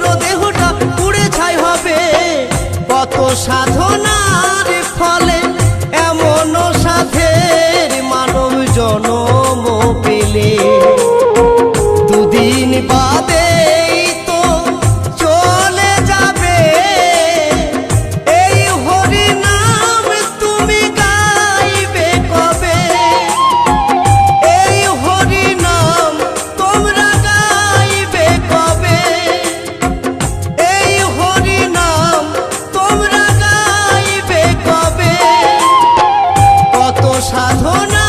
তোর দেহটা পুড়ে ছাই হবে। কত সাধনার ফলে এমন সাধের মানব জনম পেলে, দুদিন বাদে তো চলে যাবে। এই হরি নাম তুমি গাইবে কবে? এই হরি নাম তোমরা গাইবে কবে? এই হরি নাম তোমরা গাইবে কবে? কত সাধনা